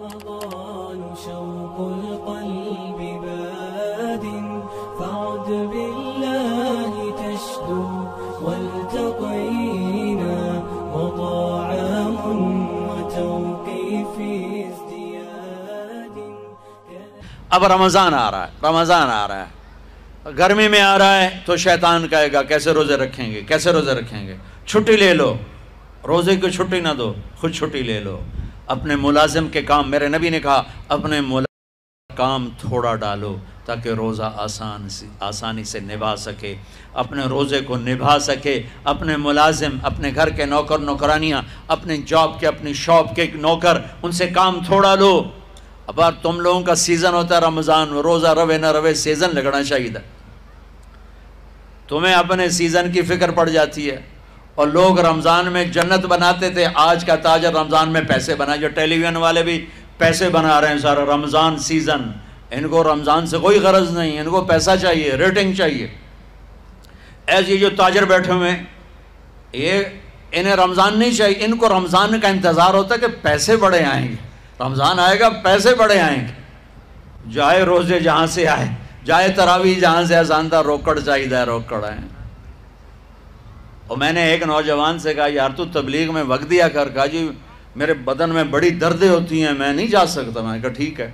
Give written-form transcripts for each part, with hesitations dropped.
رمضان شوق القلب باد فعد بالله تشدو والتقينا وطعام وتوقيف ازدياد. اب رمضان آ رہا ہے، رمضان آ رہا ہے، گرمی میں آ رہا ہے تو شیطان کہے گا کیسے روزے رکھیں گے، کیسے روزے رکھیں گے، چھٹی لے لو، روزے کو چھٹی نہ دو، خود چھٹی لے لو. اپنے ملازم کے کام، میرے نبی نے کہا اپنے ملازم کا کام تھوڑا ڈالو تاکہ روزہ آسانی سے نبھا سکے، اپنے روزے کو نبھا سکے. اپنے ملازم، اپنے گھر کے نوکر نوکرانیاں، اپنے جاب کے، اپنی شاپ کے نوکر، ان سے کام تھوڑا لو. اب تم لوگوں کا سیزن ہوتا ہے رمضان، روزہ روے نہ روے سیزن لگنا چاہیے تھا. تمہیں اپنے سیزن کی فکر پڑ جاتی ہے. اور لوگ رمضان میں جنت بناتے تھے، آج کا تاجر رمضان میں پیسے بنا. جو ٹیلی ویژن والے بھی پیسے بنا رہے ہیں سارا رمضان سیزن. ان کو رمضان سے کوئی غرض نہیں، ان کو پیسہ چاہیے، ریٹنگ چاہیے. ایسے جو تاجر بیٹھے ہوئے ہیں یہ انہیں رمضان نہیں چاہیے، ان کو رمضان کا انتظار ہوتا ہے کہ پیسے بڑے آئیں گے، رمضان آئے گا پیسے بڑے آئیں گے. جائے روزے جہاں سے آئے، جائے تراویح جہاں سے آسان تھا، روکڑ چاہیے روکڑ آئے. اور میں نے ایک نوجوان سے کہا یار تو تبلیغ میں وقت دیا کر. کہا جی میرے بدن میں بڑی دردیں ہوتی ہیں، میں نہیں جا سکتا. میں نے کہا ٹھیک ہے.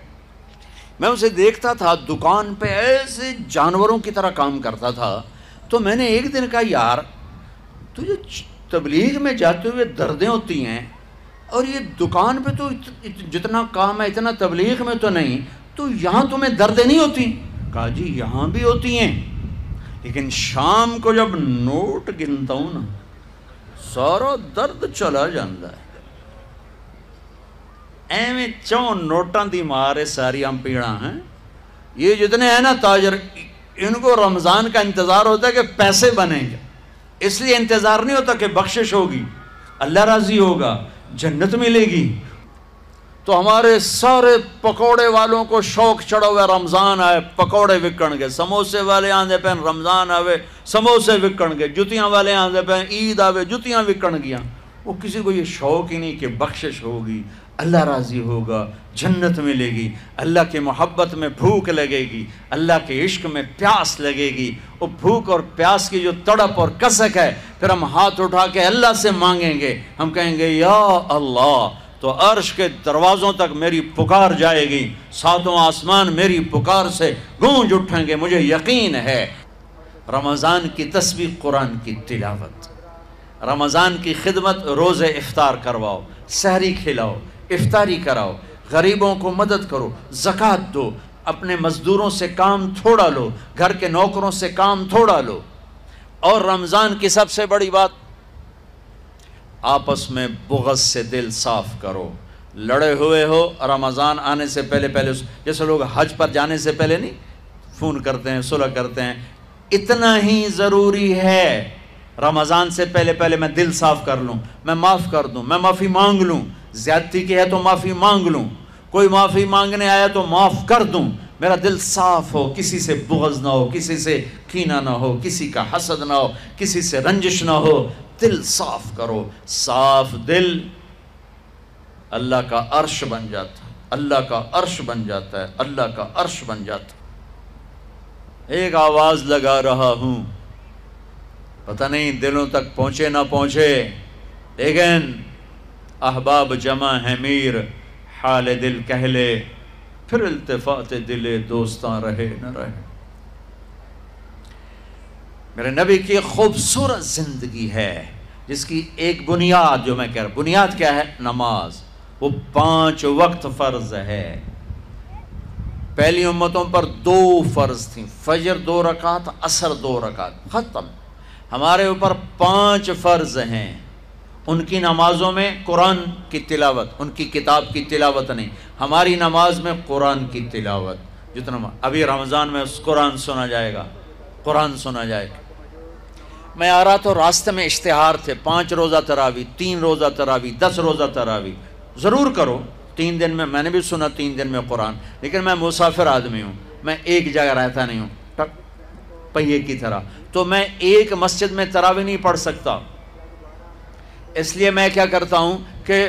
میں اسے دیکھتا تھا دکان پہ ایسے جانوروں کی طرح کام کرتا تھا. تو میں نے ایک دن کہا یار تجھے تبلیغ میں جاتے ہوئے دردیں ہوتی ہیں اور یہ دکان پہ تو جتنا کام ہے اتنا تبلیغ میں تو نہیں، تو یہاں تمہیں دردیں نہیں ہوتی؟ کہا جی یہاں بھی ہوتی ہیں، لیکن شام کو جب نوٹ گنتا ہوں نا سارا درد چلا جاندہ ہے. ایویں چون نوٹاں دی مارے ساری ہم پیڑاں ہیں. یہ جتنے ہیں نا تاجر، ان کو رمضان کا انتظار ہوتا ہے کہ پیسے بنیں گے، اس لیے انتظار نہیں ہوتا کہ بخشش ہوگی، اللہ راضی ہوگا، جنت ملے گی. تو ہمارے سارے پکوڑے والوں کو شوق چڑھا ہوا ہے رمضان آئے پکوڑے وکن گے، سموسے والے آندے پہ رمضان آوے سموسے وکن گے، جتیاں والے آندے پہ عید آوے جتیاں وکن گیا. وہ کسی کو یہ شوق ہی نہیں کہ بخشش ہوگی، اللہ راضی ہوگا، جنت ملے گی، اللہ کی محبت میں بھوک لگے گی، اللہ کے عشق میں پیاس لگے گی. وہ بھوک اور پیاس کی جو تڑپ اور کسک ہے، پھر ہم ہاتھ اٹھا کے اللہ سے مانگیں گے. ہم کہیں گے یا اللہ، تو عرش کے دروازوں تک میری پکار جائے گی، ساتوں آسمان میری پکار سے گونج اٹھیں گے. مجھے یقین ہے رمضان کی تسبیح، قرآن کی تلاوت، رمضان کی خدمت، روزے افطار کرواؤ، سحری کھلاؤ، افطاری کراؤ، غریبوں کو مدد کرو، زکوٰۃ دو، اپنے مزدوروں سے کام تھوڑا لو، گھر کے نوکروں سے کام تھوڑا لو. اور رمضان کی سب سے بڑی بات، آپس میں بغض سے دل صاف کرو. لڑے ہوئے ہو رمضان آنے سے پہلے جیسے لوگ حج پر جانے سے پہلے نہیں فون کرتے ہیں، صلح کرتے ہیں، اتنا ہی ضروری ہے رمضان سے پہلے میں دل صاف کر لوں، میں معاف کر دوں، میں معافی مانگ لوں. زیادتی کی ہے تو معافی مانگ لوں، کوئی معافی مانگنے آیا تو معاف کر دوں. میرا دل صاف ہو، کسی سے بغض نہ ہو، کسی سے کینہ نہ ہو، کسی کا حسد نہ ہو، کسی سے رنجش نہ ہو. دل صاف کرو. صاف دل اللہ کا عرش بن جاتا ہے، اللہ کا عرش بن جاتا ہے، اللہ کا عرش بن جاتا ہے. ایک آواز لگا رہا ہوں، پتہ نہیں دلوں تک پہنچے نہ پہنچے، لیکن احباب جمع ہے میر، حال دل کہہ لے، پھر التفات دل دوستاں رہے نہ رہے. میرے نبی کی خوبصورت زندگی ہے جس کی ایک بنیاد، جو میں کہہ رہا ہوں بنیاد کیا ہے؟ نماز. وہ 5 وقت فرض ہے. پہلی امتوں پر 2 فرض تھیں، فجر 2 رکعت، عصر 2 رکعت، ختم. ہمارے اوپر 5 فرض ہیں. ان کی نمازوں میں قرآن کی تلاوت، ان کی کتاب کی تلاوت نہیں، ہماری نماز میں قرآن کی تلاوت. جتنا ابھی رمضان میں قرآن سنا جائے گا، قرآن سنا جائے گا. میں آ رہا تو راستے میں اشتہار تھے، 5 روزہ تراویح، 3 روزہ تراویح، 10 روزہ تراویح. ضرور کرو 3 دن میں نے بھی سنا 3 دن میں قرآن. لیکن میں مسافر آدمی ہوں، میں ایک جگہ رہتا نہیں ہوں پہیے کی طرح، تو میں ایک مسجد میں تراویح نہیں پڑھ سکتا. اس لیے میں کیا کرتا ہوں کہ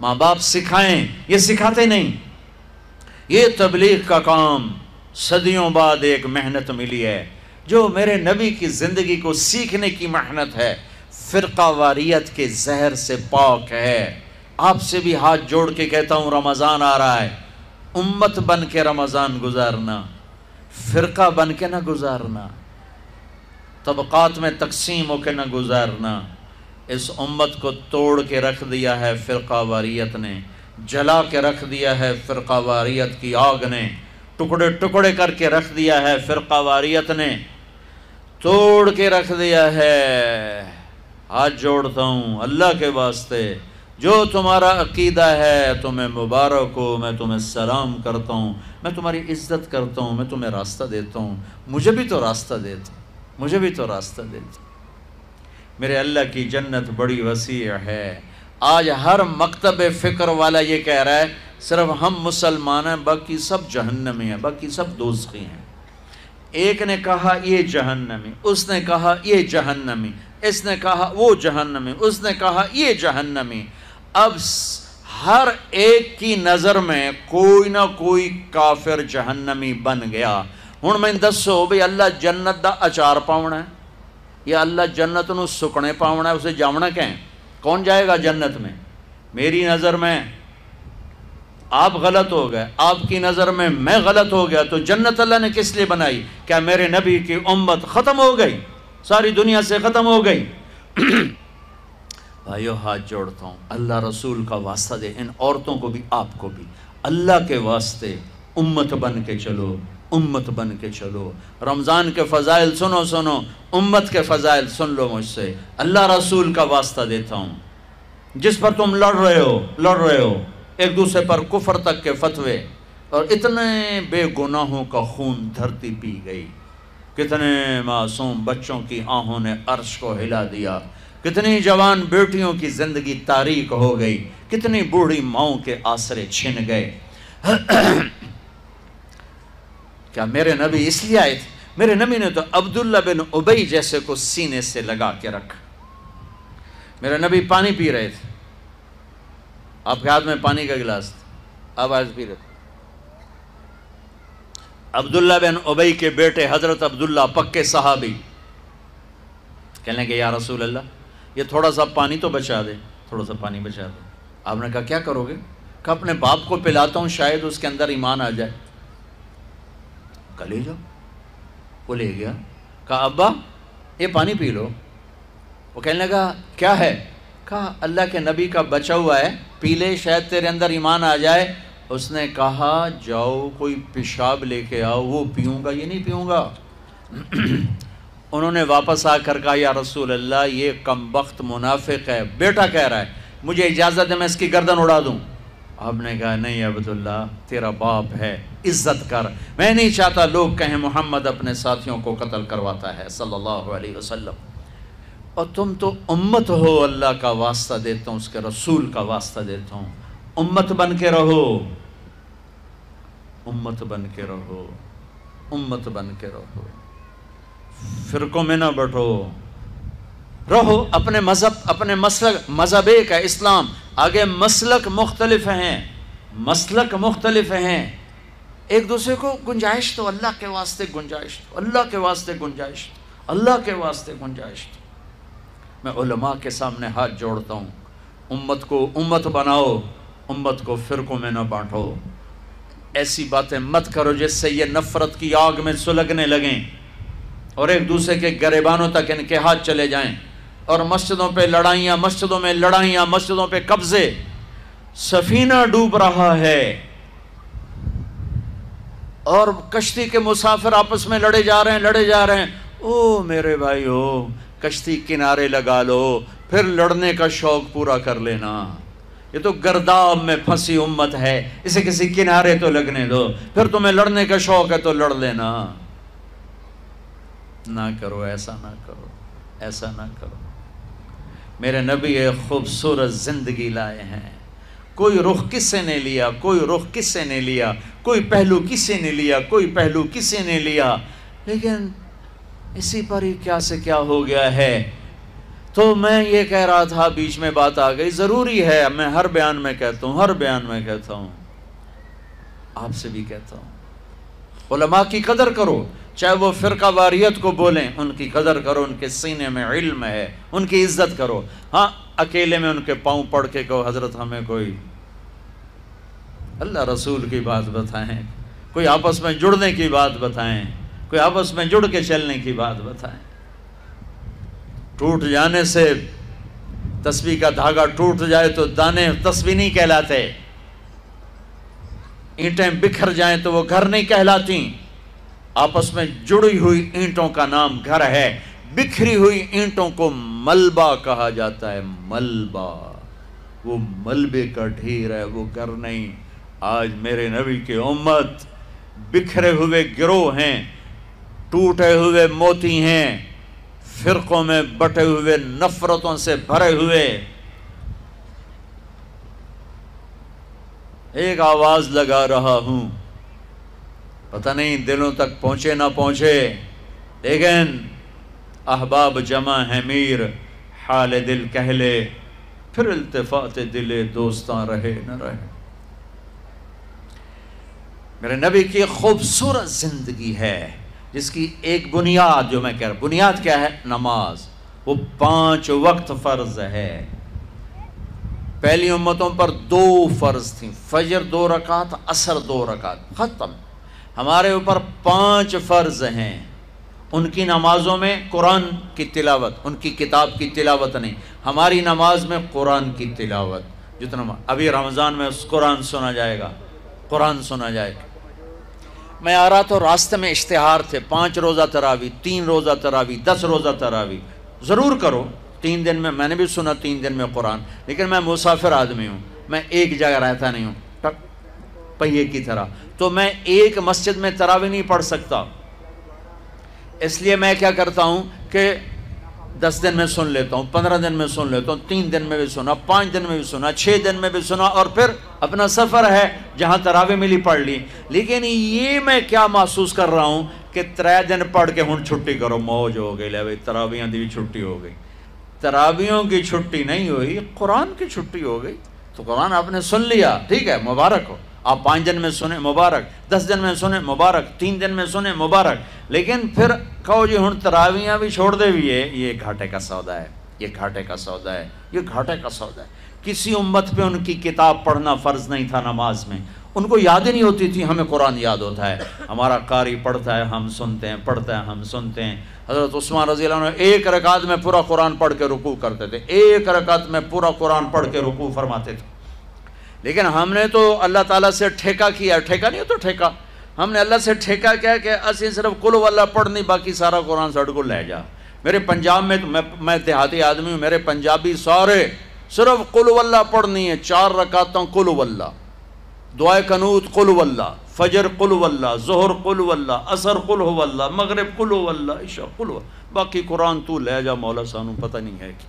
ماں باپ سکھائیں، یہ سکھاتے نہیں۔ یہ تبلیغ کا کام صدیوں بعد ایک محنت ملی ہے، جو میرے نبی کی زندگی کو سیکھنے کی محنت ہے، فرقہ واریت کے زہر سے پاک ہے۔ آپ سے بھی ہاتھ جوڑ کے کہتا ہوں، رمضان آ رہا ہے، امت بن کے رمضان گزارنا، فرقہ بن کے نہ گزارنا، طبقات میں تقسیم ہو کے نہ گزارنا۔ اس امت کو توڑ کے رکھ دیا ہے فرقہ واریت نے، جلا کے رکھ دیا ہے فرقہ واریت کی آگ نے، ٹکڑے ٹکڑے کر کے رکھ دیا ہے فرقہ واریت نے، توڑ کے رکھ دیا ہے۔ ہاتھ جوڑتا ہوں اللہ کے واسطے، جو تمہارا عقیدہ ہے تمہیں مبارک ہو، میں تمہیں سلام کرتا ہوں، میں تمہاری عزت کرتا ہوں، میں تمہیں راستہ دیتا ہوں، مجھے بھی تو راستہ دیتا، مجھے بھی تو راستہ دیتا۔ میرے اللہ کی جنت بڑی وسیع ہے۔ آج ہر مکتب فکر والا یہ کہہ رہا ہے صرف ہم مسلمان ہیں، باقی سب جہنمی ہیں، باقی سب دوزخی ہیں۔ ایک نے کہا یہ جہنمی، اس نے کہا یہ جہنمی، اس نے کہا وہ جہنمی، اس نے کہا یہ جہنمی۔ اب ہر ایک کی نظر میں کوئی نہ کوئی کافر جہنمی بن گیا۔ ہن میں دسو بھئی اللہ جنت دا اچار پاونا ہے یا اللہ جنت نو سکنے پاونا ہے، اسے جاونا کہیں؟ کون جائے گا جنت میں؟ میری نظر میں آپ غلط ہو گئے، آپ کی نظر میں میں غلط ہو گیا، تو جنت اللہ نے کس لیے بنائی؟ کیا میرے نبی کی امت ختم ہو گئی، ساری دنیا سے ختم ہو گئی؟ بھائیو ہاتھ جوڑتا ہوں، اللہ رسول کا واسطہ دے، ان عورتوں کو بھی آپ کو بھی، اللہ کے واسطے امت بن کے چلو، امت بن کے چلو۔ رمضان کے فضائل سنو، امت کے فضائل سن لو مجھ سے، اللہ رسول کا واسطہ دیتا ہوں۔ جس پر تم لڑ رہے ہو ایک دوسرے پر کفر تک کے فتوے، اور اتنے بے گناہوں کا خون دھرتی پی گئی، کتنے معصوم بچوں کی آہوں نے عرش کو ہلا دیا، کتنی جوان بیٹیوں کی زندگی تاریک ہو گئی، کتنی بوڑھی ماؤں کے آسرے چھن گئے۔ کیا میرے نبی اس لیے آئے تھے؟ میرے نبی نے تو عبداللہ بن ابی جیسے کو سینے سے لگا کے رکھا۔ میرے نبی پانی پی رہے تھے، آپ کے ہاتھ میں پانی کا گلاس تھا، آپ آج پی رہے تھے۔ عبداللہ بن ابی کے بیٹے حضرت عبداللہ پکے صحابی کہنے کہ یا رسول اللہ یہ تھوڑا سا پانی تو بچا دے، تھوڑا سا پانی بچا دے۔ آپ نے کہا کیا کرو گے؟ کہا اپنے باپ کو پلاتا ہوں، شاید اس کے اندر ایمان آ جائے۔ کہا لے جاؤ۔ وہ لے گیا، کہا ابا یہ پانی پی لو۔ وہ کہنے لگا کیا ہے؟ کہا اللہ کے نبی کا بچا ہوا ہے، پی لے، شاید تیرے اندر ایمان آ جائے۔ اس نے کہا جاؤ کوئی پیشاب لے کے آؤ، وہ پیوں گا، یہ نہیں پیوں گا۔ انہوں نے واپس آ کر کہا یا رسول اللہ یہ کمبخت منافق ہے، بیٹا کہہ رہا ہے، مجھے اجازت ہے میں اس کی گردن اڑا دوں۔ آپ نے کہا نہیں عبداللہ تیرا باپ ہے، عزت کر، میں نہیں چاہتا لوگ کہیں محمد اپنے ساتھیوں کو قتل کرواتا ہے صلی اللہ علیہ وسلم، اور تم تو امت ہو، اللہ کا واسطہ دیتا ہوں، اس کے رسول کا واسطہ دیتا ہوں، امت بن کے رہو، امت بن کے رہو، امت بن کے رہو، فرقوں میں نہ بٹو، رہو اپنے مذہب، اپنے مسلک، مذہب ایک ہے اسلام، آگے مسلک مختلف ہیں، مسلک مختلف ہیں، ایک دوسرے کو گنجائش تو اللہ کے واسطے گنجائش تو، اللہ کے واسطے گنجائش تو، اللہ کے واسطے گنجائش تو۔ میں علماء کے سامنے ہاتھ جوڑتا ہوں، امت کو امت بناؤ، امت کو فرقوں میں نہ بانٹو، ایسی باتیں مت کرو جس سے یہ نفرت کی آگ میں سلگنے لگیں اور ایک دوسرے کے گریبانوں تک ان کے ہاتھ چلے جائیں، اور مسجدوں پہ لڑائیاں، مسجدوں میں لڑائیاں، مسجدوں پہ قبضے، سفینہ ڈوب رہا ہے اور کشتی کے مسافر آپس میں لڑے جا رہے ہیں۔ او میرے بھائیو، کشتی کنارے لگا لو، پھر لڑنے کا شوق پورا کر لینا، یہ تو گرداب میں پھنسی امت ہے، اسے کسی کنارے تو لگنے دو، پھر تمہیں لڑنے کا شوق ہے تو لڑ لینا۔ نہ کرو، ایسا نہ کرو، ایسا نہ کرو۔ میرے نبی ایک خوبصورت زندگی لائے ہیں، کوئی رخ کس سے نے لیا، کوئی رخ کس سے نے لیا، کوئی پہلو کس سے نے لیا، کوئی پہلو کس سے نے لیا، لیکن اسی پر ہی کیا سے کیا ہو گیا ہے۔ تو میں یہ کہہ رہا تھا، بیچ میں بات آ گئی، ضروری ہے، میں ہر بیان میں کہتا ہوں، ہر بیان میں کہتا ہوں، آپ سے بھی کہتا ہوں، علماء کی قدر کرو، چاہے وہ فرقہ واریت کو بولیں، ان کی قدر کرو، ان کے سینے میں علم ہے، ان کی عزت کرو۔ ہاں اکیلے میں ان کے پاؤں پڑھ کے کہو حضرت ہمیں کوئی اللہ رسول کی بات بتائیں، کوئی آپس میں جڑنے کی بات بتائیں، کوئی آپس میں جڑ کے چلنے کی بات بتائیں۔ ٹوٹ جانے سے تسبیح کا دھاگا ٹوٹ جائے تو دانے تسبیح نہیں کہلاتے، اینٹیں بکھر جائیں تو وہ گھر نہیں کہلاتی۔ آپس میں جڑی ہوئی اینٹوں کا نام گھر ہے، بکھری ہوئی اینٹوں کو ملبہ کہا جاتا ہے۔ ملبہ، وہ ملبے کا ڈھیر ہے، وہ گھر نہیں۔ آج میرے نبی کی امت بکھرے ہوئے گروہ ہیں، ٹوٹے ہوئے موتی ہیں، فرقوں میں بٹے ہوئے، نفرتوں سے بھرے ہوئے۔ ایک آواز لگا رہا ہوں، پتہ نہیں دلوں تک پہنچے نہ پہنچے، لیکن احباب جمع ہے میر، حال دل کہہ لے، پھر التفات دل دوستاں رہے نہ رہے۔ میرے نبی کی خوبصورت زندگی ہے، جس کی ایک بنیاد، جو میں کہہ رہا ہوں، بنیاد کیا ہے؟ نماز۔ وہ 5 وقت فرض ہے۔ پہلی امتوں پر 2 فرض تھیں، فجر 2 رکعت، عصر 2 رکعت، ختم۔ ہمارے اوپر 5 فرض ہیں۔ ان کی نمازوں میں قرآن کی تلاوت، ان کی کتاب کی تلاوت نہیں، ہماری نماز میں قرآن کی تلاوت۔ جتنا ابھی رمضان میں قرآن سنا جائے گا، قرآن سنا جائے گا۔ میں آ رہا تو راستے میں اشتہار تھے، 5 روزہ تراویح، 3 روزہ تراویح، 10 روزہ تراویح، ضرور کرو 3 دن میں۔ میں نے بھی سنا 3 دن میں قرآن، لیکن میں مسافر آدمی ہوں، میں ایک جگہ رہتا نہیں ہوں، پہیے کی طرح، تو میں ایک مسجد میں تراویح نہیں پڑھ سکتا۔ اس لیے میں کیا کرتا ہوں کہ 10 دن میں سن لیتا ہوں، 15 دن میں سن لیتا ہوں، 3 دن میں بھی سنا، 5 دن میں بھی سنا، 6 دن میں بھی سنا، اور پھر اپنا سفر ہے جہاں تراویح ملی پڑھ لی۔ لیکن یہ میں کیا محسوس کر رہا ہوں کہ 3 دن پڑھ کے ہن چھٹی کرو، موج ہو گئی، لے بھائی تراویحاں دی بھی چھٹی ہو گئی۔ تراویحوں کی چھٹی نہیں ہوئی، قرآن کی چھٹی ہو گئی۔ تو قرآن آپ نے سن لیا، ٹھیک ہے، مبارک ہو۔ آپ 5 دن میں سنیں، مبارک، 10 دن میں سنیں، مبارک، 3 دن میں سنیں، مبارک۔ لیکن پھر کہو جی ہن تراویحاں بھی چھوڑ دے بھی ہے، یہ گھاٹے کا سودا ہے، یہ گھاٹے کا سودا ہے، یہ گھاٹے کا سودا ہے۔ کسی امت پہ ان کی کتاب پڑھنا فرض نہیں تھا نماز میں، ان کو یاد ہی نہیں ہوتی تھی، ہمیں قرآن یاد ہوتا ہے، ہمارا قاری پڑھتا ہے ہم سنتے ہیں، پڑھتا ہے ہم سنتے ہیں۔ حضرت عثمان رضی اللہ عنہ 1 رکعت میں پورا قرآن پڑھ کے رکوع کرتے تھے، 1 رکعت میں پورا قرآن پڑھ کے رکوع فرماتے تھے۔ لیکن ہم نے تو اللہ تعالیٰ سے ٹھیکہ کیا، ٹھیکہ نہیں ہوتا ٹھیکہ، ہم نے اللہ سے ٹھیکہ کیا کہ اسی صرف قل ہو اللہ پڑھنی، باقی سارا قرآن سڑ کو لے جا۔ میرے پنجاب میں، میں دیہاتی آدمی ہوں، میرے پنجابی سارے صرف قل ہو اللہ پڑھنی ہے، 4 رکعتوں قل ہو اللہ، دعائے قنوت قل ہو اللہ، فجر قل ہو اللہ، ظہر قل ہو اللہ، عصر قل ہو اللہ، مغرب قل ہو اللہ، عشاء قل ہو، باقی قرآن تو لے جا مولا سانو پتہ نہیں ہے کہ۔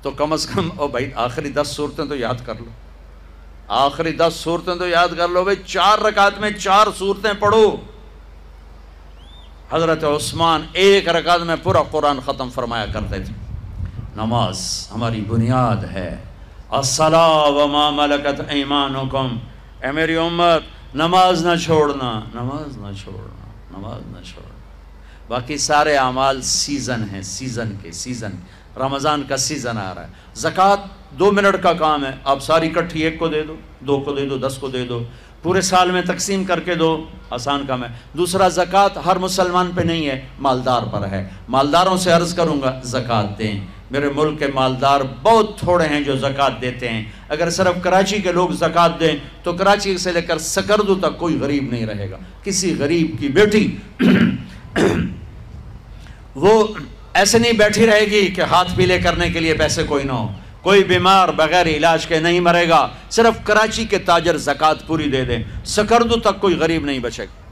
تو کم از کم او بھائی آخری 10 سورتیں تو یاد کر لو، آخری 10 سورتیں تو یاد کر لو بھائی، 4 رکعت میں 4 سورتیں پڑھو۔ حضرت عثمان 1 رکعت میں پورا قرآن ختم فرمایا کرتے تھے۔ نماز ہماری بنیاد ہے۔ الصلاۃ وما ملکت ایمانکم، اے میری امت نماز نہ چھوڑنا، نماز نہ چھوڑنا، نماز نہ چھوڑنا۔ باقی سارے اعمال سیزن ہیں، سیزن کے، سیزن رمضان کا سیزن آ رہا ہے۔ زکوٰۃ 2 منٹ کا کام ہے، آپ ساری کٹھی 1 کو دے دو، 2 کو دے دو، 10 کو دے دو، پورے سال میں تقسیم کر کے دو، آسان کام ہے۔ دوسرا زکوٰۃ ہر مسلمان پہ نہیں ہے، مالدار پر ہے۔ مالداروں سے عرض کروں گا زکوٰۃ دیں۔ میرے ملک کے مالدار بہت تھوڑے ہیں جو زکوٰۃ دیتے ہیں۔ اگر صرف کراچی کے لوگ زکوٰۃ دیں تو کراچی سے لے کر سکردو تک کوئی غریب نہیں رہے گا۔ کسی غریب کی بیٹی وہ ایسے نہیں بیٹھی رہے گی کہ ہاتھ پیلے کرنے کے لیے پیسے کوئی نہ ہو۔ کوئی بیمار بغیر علاج کے نہیں مرے گا۔ صرف کراچی کے تاجر زکوٰۃ پوری دے دیں، سکردو تک کوئی غریب نہیں بچے گا۔